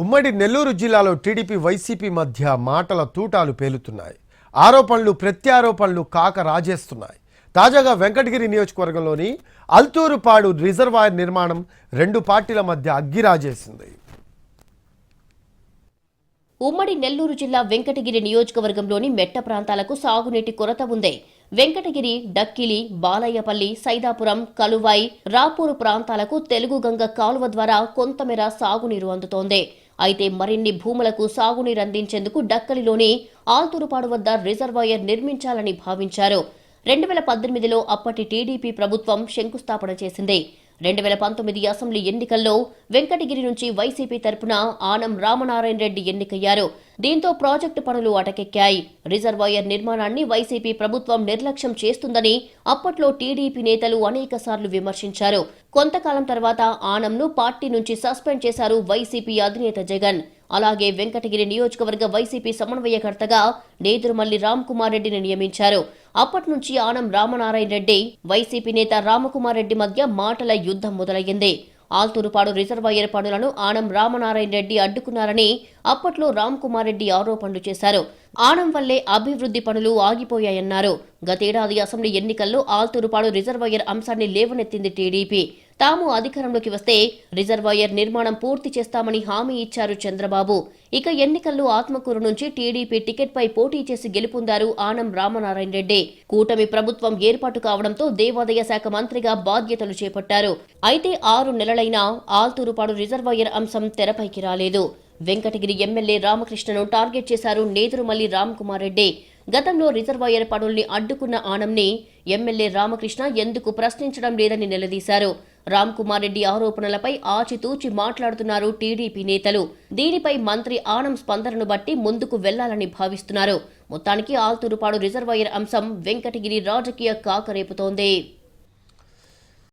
ఉమ్మడి నెల్లూరు జిల్లాలో TDP YCP మధ్య మాటల తూటాలు పేలుతున్నాయి. ఆరోపణలు ప్రత్యారోపణలు కాక రాజేస్తున్నాయి. తాజాగా వెంకటగిరి నియోజకవర్గంలోని అల్తూరుపాడు రిజర్వాయర్ నిర్మాణం రెండు పార్టీల మధ్య అగ్గిరాజేసింది. ఉమ్మడి నెల్లూరు జిల్లా వెంకటగిరి నియోజకవర్గంలోని మెట్ట ప్రాంతాలకు సాగునీటి కొరత ఉంది. వెంకటగిరి, డక్కిలి, బాలయ్యపల్లి, సైదాపురం, కలువాయి, రాపూరు ప్రాంతాలకు తెలుగు గంగ కాలువ ద్వారా కొంతమేర సాగునీరు అందుతోంది. అయితే మరిన్ని భూములకు సాగునీరు అందించేందుకు డక్కలిలోని ఆల్తూరుపాడు వద్ద రిజర్వాయర్ నిర్మించాలని భావించారు. 2018లో అప్పటి టీడీపీ ప్రభుత్వం శంకుస్థాపన చేసింది. 2019 అసెంబ్లీ ఎన్నికల్లో వెంకటగిరి నుంచి వైసీపీ తరపున ఆనం రామనారాయణ రెడ్డి ఎన్నికయ్యారు. దీంతో ప్రాజెక్టు పనులు అటకెక్కాయి. రిజర్వాయర్ నిర్మాణాన్ని వైసీపీ ప్రభుత్వం నిర్లక్ష్యం చేస్తుందని అప్పట్లో టీడీపీ నేతలు అనేకసార్లు విమర్శించారు. కొంతకాలం తర్వాత ఆనంను పార్టీ నుంచి సస్పెండ్ చేశారు వైసీపీ అధినేత జగన్. అలాగే వెంకటగిరి నియోజకవర్గ వైసీపీ సమన్వయకర్తగా నేదురుమల్లి రామ్కుమార్ రెడ్డిని నియమించారు. అప్పటి నుంచి ఆనం రామనారాయణ రెడ్డి, వైసీపీ నేత రామకుమార్ రెడ్డి మధ్య మాటల యుద్ధం మొదలయ్యింది. ఆల్తూరుపాడు రిజర్వాయర్ పనులను ఆనం రామనారాయణ రెడ్డి అడ్డుకున్నారని అప్పట్లో రామ్కుమార్ రెడ్డి ఆరోపణలు చేశారు. ఆనం వల్లే అభివృద్ధి పనులు ఆగిపోయాయన్నారు. గతేడాది అసెంబ్లీ ఎన్నికల్లో ఆల్తూరుపాడు రిజర్వాయర్ అంశాన్ని లేవనెత్తింది టీడీపీ. తాము అధికారంలోకి వస్తే రిజర్వాయర్ నిర్మాణం పూర్తి చేస్తామని హామీ ఇచ్చారు చంద్రబాబు. ఇక ఎన్నికల్లో ఆత్మకూరు నుంచి టీడీపీ టికెట్పై పోటీ చేసి గెలుపొందారు ఆనం రామనారాయణ రెడ్డి. కూటమి ప్రభుత్వం ఏర్పాటు కావడంతో దేవాదాయ శాఖ మంత్రిగా బాధ్యతలు చేపట్టారు. అయితే 6 నెలలైనా ఆల్తూరుపాడు రిజర్వాయర్ అంశం తెరపైకి రాలేదు. వెంకటగిరి ఎమ్మెల్యే రామకృష్ణను టార్గెట్ చేశారు నేదురుమల్లి రామ్కుమార్ రెడ్డి. గతంలో రిజర్వాయర్ పనుల్ని అడ్డుకున్న ఆనంని ఎమ్మెల్యే రామకృష్ణ ఎందుకు ప్రశ్నించడం లేదని నిలదీశారు. రామ్కుమార్ రెడ్డి ఆరోపణలపై ఆచితూచి మాట్లాడుతున్నారు టీడీపీ నేతలు. దీనిపై మంత్రి ఆనం స్పందనను బట్టి ముందుకు వెళ్లాలని భావిస్తున్నారు. మొత్తానికి ఆల్తూరుపాడు రిజర్వాయర్ అంశం వెంకటగిరి రాజకీయ కాకరేపుతోంది.